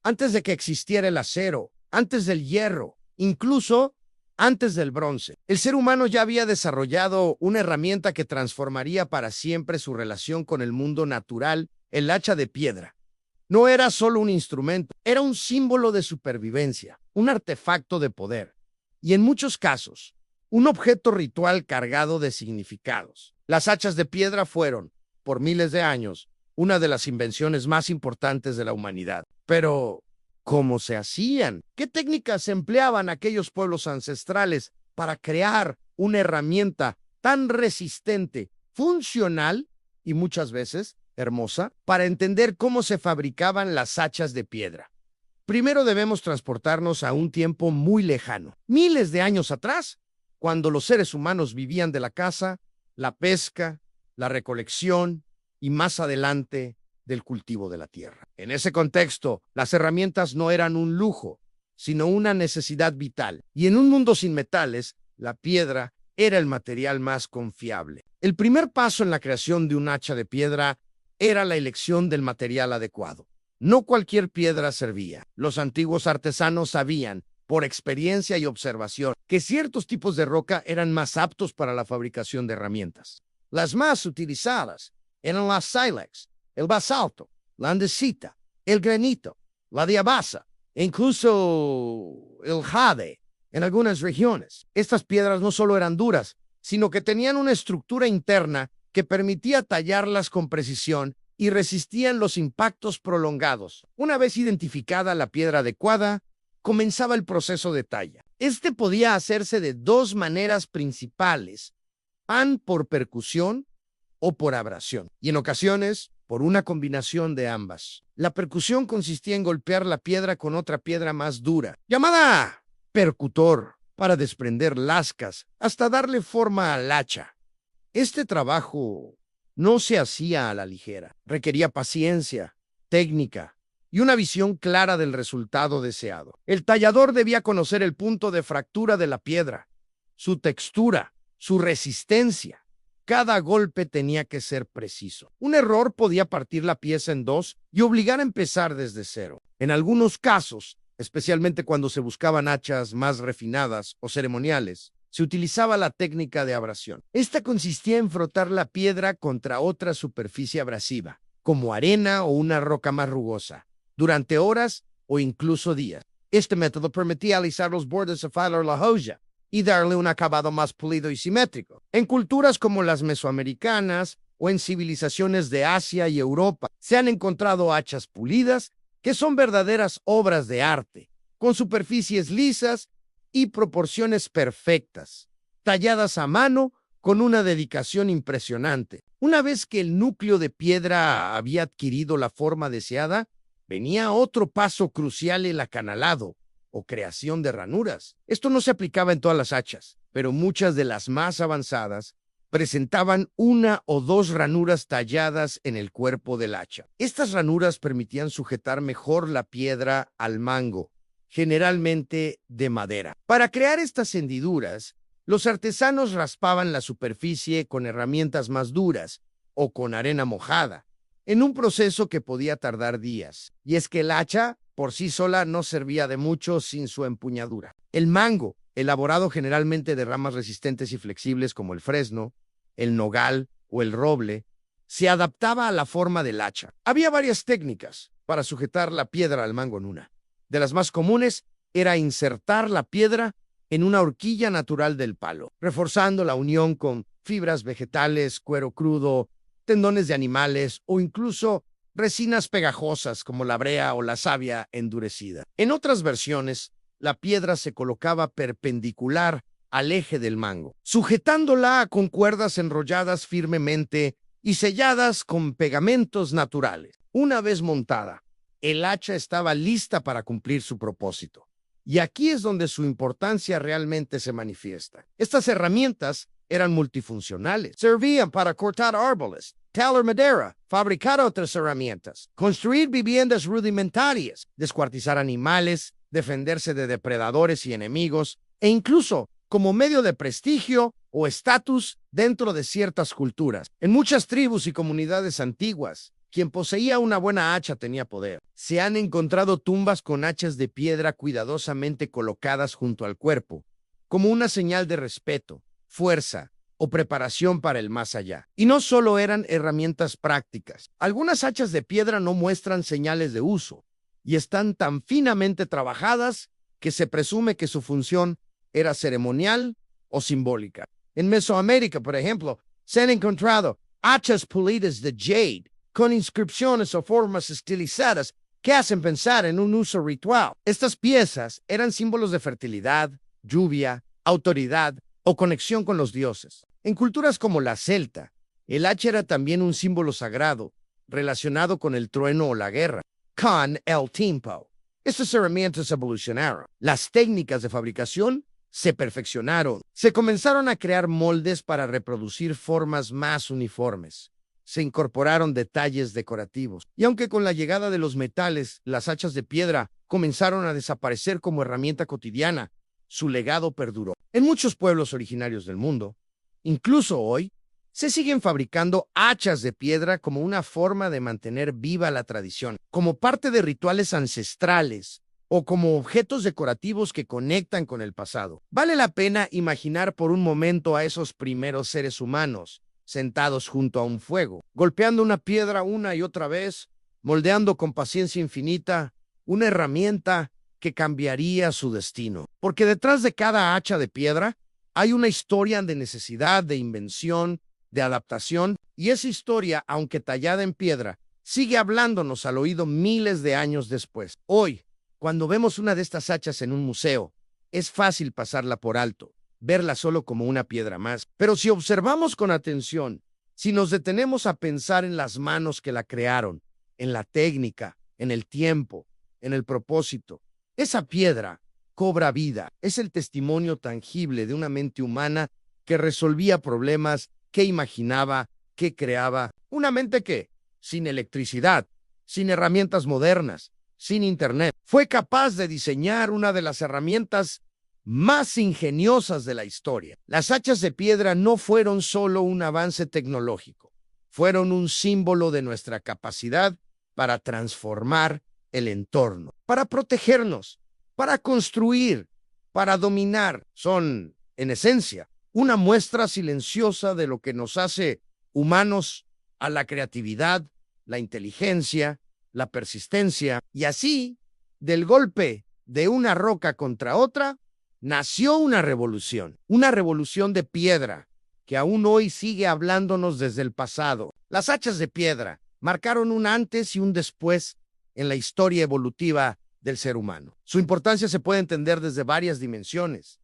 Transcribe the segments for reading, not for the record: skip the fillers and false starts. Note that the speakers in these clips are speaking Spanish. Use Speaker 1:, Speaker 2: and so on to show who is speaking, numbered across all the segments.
Speaker 1: antes de que existiera el acero, antes del hierro, incluso antes del bronce. El ser humano ya había desarrollado una herramienta que transformaría para siempre su relación con el mundo natural, el hacha de piedra. No era solo un instrumento, era un símbolo de supervivencia, un artefacto de poder y, en muchos casos, un objeto ritual cargado de significados. Las hachas de piedra fueron, por miles de años, una de las invenciones más importantes de la humanidad. Pero, ¿cómo se hacían? ¿Qué técnicas empleaban aquellos pueblos ancestrales para crear una herramienta tan resistente, funcional y muchas veces hermosa? Para entender cómo se fabricaban las hachas de piedra, primero debemos transportarnos a un tiempo muy lejano, miles de años atrás, cuando los seres humanos vivían de la caza, la pesca, la recolección y más adelante del cultivo de la tierra. En ese contexto, las herramientas no eran un lujo, sino una necesidad vital. Y en un mundo sin metales, la piedra era el material más confiable. El primer paso en la creación de un hacha de piedra era la elección del material adecuado. No cualquier piedra servía. Los antiguos artesanos sabían, por experiencia y observación, que ciertos tipos de roca eran más aptos para la fabricación de herramientas. Las más utilizadas eran la sílex, el basalto, la andesita, el granito, la diabasa e incluso el jade en algunas regiones. Estas piedras no solo eran duras, sino que tenían una estructura interna que permitía tallarlas con precisión y resistían los impactos prolongados. Una vez identificada la piedra adecuada, comenzaba el proceso de talla. Este podía hacerse de dos maneras principales, por percusión o por abrasión, y en ocasiones por una combinación de ambas. La percusión consistía en golpear la piedra con otra piedra más dura, llamada percutor, para desprender lascas hasta darle forma al hacha. Este trabajo no se hacía a la ligera, requería paciencia, técnica y una visión clara del resultado deseado. El tallador debía conocer el punto de fractura de la piedra, su textura, su resistencia. Cada golpe tenía que ser preciso. Un error podía partir la pieza en dos y obligar a empezar desde cero. En algunos casos, especialmente cuando se buscaban hachas más refinadas o ceremoniales, se utilizaba la técnica de abrasión. Esta consistía en frotar la piedra contra otra superficie abrasiva, como arena o una roca más rugosa, durante horas o incluso días. Este método permitía alisar los bordes a la joya y darle un acabado más pulido y simétrico. En culturas como las mesoamericanas o en civilizaciones de Asia y Europa, se han encontrado hachas pulidas que son verdaderas obras de arte, con superficies lisas y proporciones perfectas, talladas a mano con una dedicación impresionante. Una vez que el núcleo de piedra había adquirido la forma deseada, venía otro paso crucial: el acanalado o creación de ranuras. Esto no se aplicaba en todas las hachas, pero muchas de las más avanzadas presentaban una o dos ranuras talladas en el cuerpo del hacha. Estas ranuras permitían sujetar mejor la piedra al mango, generalmente de madera. Para crear estas hendiduras, los artesanos raspaban la superficie con herramientas más duras o con arena mojada, en un proceso que podía tardar días. Y es que el hacha por sí sola no servía de mucho sin su empuñadura. El mango, elaborado generalmente de ramas resistentes y flexibles como el fresno, el nogal o el roble, se adaptaba a la forma del hacha. Había varias técnicas para sujetar la piedra al mango en una. De las más comunes era insertar la piedra en una horquilla natural del palo, reforzando la unión con fibras vegetales, cuero crudo, tendones de animales o incluso resinas pegajosas como la brea o la savia endurecida. En otras versiones, la piedra se colocaba perpendicular al eje del mango, sujetándola con cuerdas enrolladas firmemente y selladas con pegamentos naturales. Una vez montada, el hacha estaba lista para cumplir su propósito. Y aquí es donde su importancia realmente se manifiesta. Estas herramientas eran multifuncionales. Servían para cortar árboles, talar madera, fabricar otras herramientas, construir viviendas rudimentarias, descuartizar animales, defenderse de depredadores y enemigos, e incluso como medio de prestigio o estatus dentro de ciertas culturas. En muchas tribus y comunidades antiguas, Quien poseía una buena hacha tenía poder. Se han encontrado tumbas con hachas de piedra cuidadosamente colocadas junto al cuerpo, como una señal de respeto, fuerza o preparación para el más allá. Y no solo eran herramientas prácticas. Algunas hachas de piedra no muestran señales de uso y están tan finamente trabajadas que se presume que su función era ceremonial o simbólica. En Mesoamérica, por ejemplo, se han encontrado hachas pulidas de jade con inscripciones o formas estilizadas que hacen pensar en un uso ritual. Estas piezas eran símbolos de fertilidad, lluvia, autoridad o conexión con los dioses. En culturas como la celta, el hacha era también un símbolo sagrado relacionado con el trueno o la guerra. Con el tiempo, estas herramientas evolucionaron. Las técnicas de fabricación se perfeccionaron. Se comenzaron a crear moldes para reproducir formas más uniformes. Se incorporaron detalles decorativos. Y aunque con la llegada de los metales, las hachas de piedra comenzaron a desaparecer como herramienta cotidiana, su legado perduró. En muchos pueblos originarios del mundo, incluso hoy, se siguen fabricando hachas de piedra como una forma de mantener viva la tradición, como parte de rituales ancestrales o como objetos decorativos que conectan con el pasado. Vale la pena imaginar por un momento a esos primeros seres humanos sentados junto a un fuego, golpeando una piedra una y otra vez, moldeando con paciencia infinita una herramienta que cambiaría su destino. Porque detrás de cada hacha de piedra hay una historia de necesidad, de invención, de adaptación, y esa historia, aunque tallada en piedra, sigue hablándonos al oído miles de años después. Hoy, cuando vemos una de estas hachas en un museo, es fácil pasarla por alto, verla solo como una piedra más. Pero si observamos con atención, si nos detenemos a pensar en las manos que la crearon, en la técnica, en el tiempo, en el propósito, esa piedra cobra vida. Es el testimonio tangible de una mente humana que resolvía problemas, que imaginaba, que creaba. Una mente que, sin electricidad, sin herramientas modernas, sin internet, fue capaz de diseñar una de las herramientas más ingeniosas de la historia. Las hachas de piedra no fueron solo un avance tecnológico, fueron un símbolo de nuestra capacidad para transformar el entorno, para protegernos, para construir, para dominar. Son, en esencia, una muestra silenciosa de lo que nos hace humanos, a la creatividad, la inteligencia, la persistencia. Y así, del golpe de una roca contra otra, nació una revolución de piedra, que aún hoy sigue hablándonos desde el pasado. Las hachas de piedra marcaron un antes y un después en la historia evolutiva del ser humano. Su importancia se puede entender desde varias dimensiones.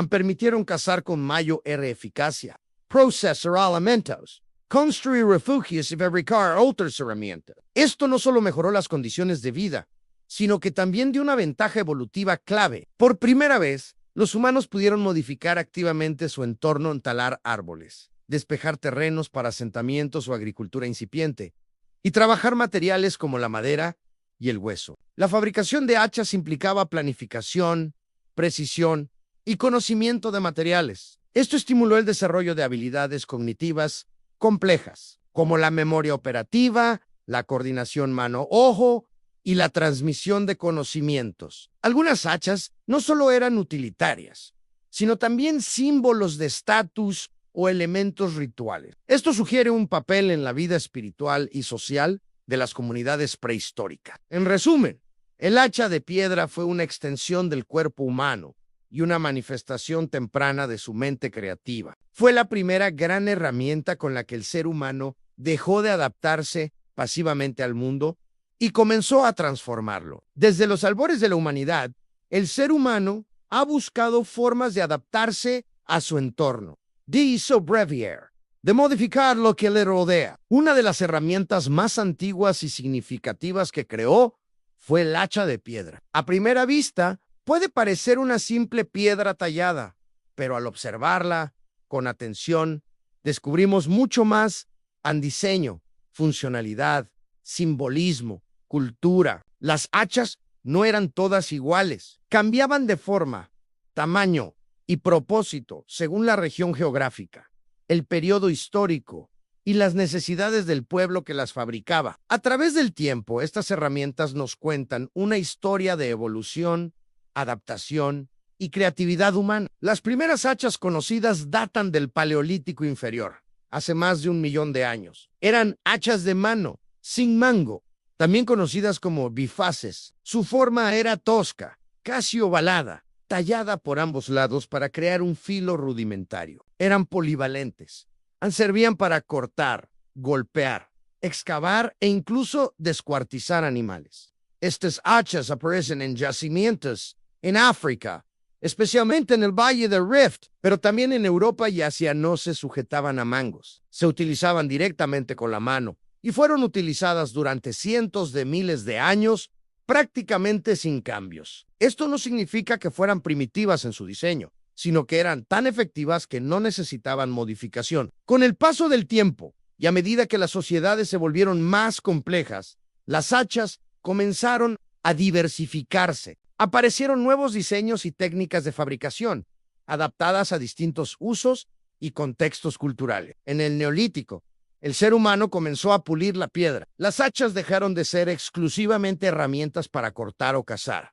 Speaker 1: Permitieron cazar con mayor eficacia, procesar alimentos, construir refugios y fabricar otras herramientas. Esto no solo mejoró las condiciones de vida, sino que también dio una ventaja evolutiva clave. Por primera vez, los humanos pudieron modificar activamente su entorno en talar árboles, despejar terrenos para asentamientos o agricultura incipiente, y trabajar materiales como la madera y el hueso. La fabricación de hachas implicaba planificación, precisión y conocimiento de materiales. Esto estimuló el desarrollo de habilidades cognitivas complejas, como la memoria operativa, la coordinación mano-ojo y la transmisión de conocimientos. Algunas hachas no solo eran utilitarias, sino también símbolos de estatus o elementos rituales. Esto sugiere un papel en la vida espiritual y social de las comunidades prehistóricas. En resumen, el hacha de piedra fue una extensión del cuerpo humano y una manifestación temprana de su mente creativa. Fue la primera gran herramienta con la que el ser humano dejó de adaptarse pasivamente al mundo y comenzó a transformarlo. Desde los albores de la humanidad, el ser humano ha buscado formas de adaptarse a su entorno, de sobrevivir, de modificar lo que le rodea. Una de las herramientas más antiguas y significativas que creó fue el hacha de piedra. A primera vista, puede parecer una simple piedra tallada, pero al observarla con atención, descubrimos mucho más en diseño, funcionalidad, simbolismo, cultura. Las hachas no eran todas iguales, cambiaban de forma, tamaño y propósito según la región geográfica, el periodo histórico y las necesidades del pueblo que las fabricaba. A través del tiempo, estas herramientas nos cuentan una historia de evolución, adaptación y creatividad humana. Las primeras hachas conocidas datan del Paleolítico inferior, hace más de 1 millón de años. Eran hachas de mano, sin mango, también conocidas como bifaces. Su forma era tosca, casi ovalada, tallada por ambos lados para crear un filo rudimentario. Eran polivalentes. Servían para cortar, golpear, excavar e incluso descuartizar animales. Estas hachas aparecen en yacimientos en África, especialmente en el Valle del Rift, pero también en Europa y Asia no se sujetaban a mangos. Se utilizaban directamente con la mano y fueron utilizadas durante cientos de miles de años prácticamente sin cambios. Esto no significa que fueran primitivas en su diseño, sino que eran tan efectivas que no necesitaban modificación. Con el paso del tiempo, y a medida que las sociedades se volvieron más complejas, las hachas comenzaron a diversificarse. Aparecieron nuevos diseños y técnicas de fabricación, adaptadas a distintos usos y contextos culturales. En el Neolítico, el ser humano comenzó a pulir la piedra. Las hachas dejaron de ser exclusivamente herramientas para cortar o cazar.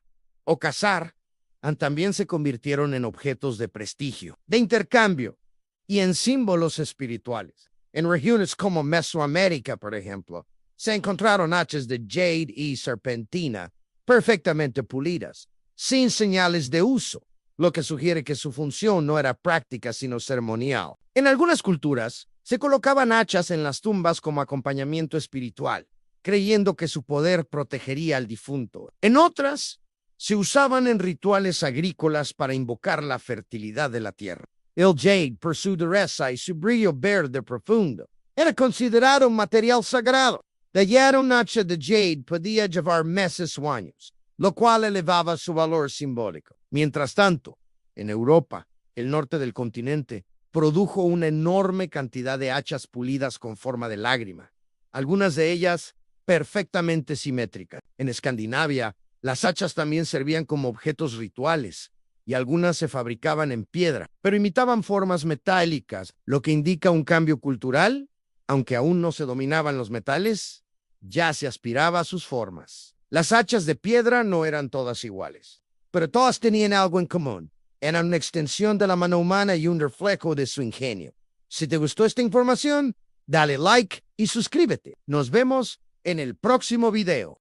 Speaker 1: También se convirtieron en objetos de prestigio, de intercambio y en símbolos espirituales. En regiones como Mesoamérica, por ejemplo, se encontraron hachas de jade y serpentina perfectamente pulidas, sin señales de uso, lo que sugiere que su función no era práctica sino ceremonial. En algunas culturas, se colocaban hachas en las tumbas como acompañamiento espiritual, creyendo que su poder protegería al difunto. En otras, se usaban en rituales agrícolas para invocar la fertilidad de la tierra. El jade, por su dureza y su brillo verde profundo, era considerado un material sagrado. Tallar un hacha de jade podía llevar meses o años, lo cual elevaba su valor simbólico. Mientras tanto, en Europa, el norte del continente, produjo una enorme cantidad de hachas pulidas con forma de lágrima, algunas de ellas perfectamente simétricas. En Escandinavia, las hachas también servían como objetos rituales y algunas se fabricaban en piedra, pero imitaban formas metálicas, lo que indica un cambio cultural. Aunque aún no se dominaban los metales, ya se aspiraba a sus formas. Las hachas de piedra no eran todas iguales, pero todas tenían algo en común. Eran una extensión de la mano humana y un reflejo de su ingenio. Si te gustó esta información, dale like y suscríbete. Nos vemos en el próximo video.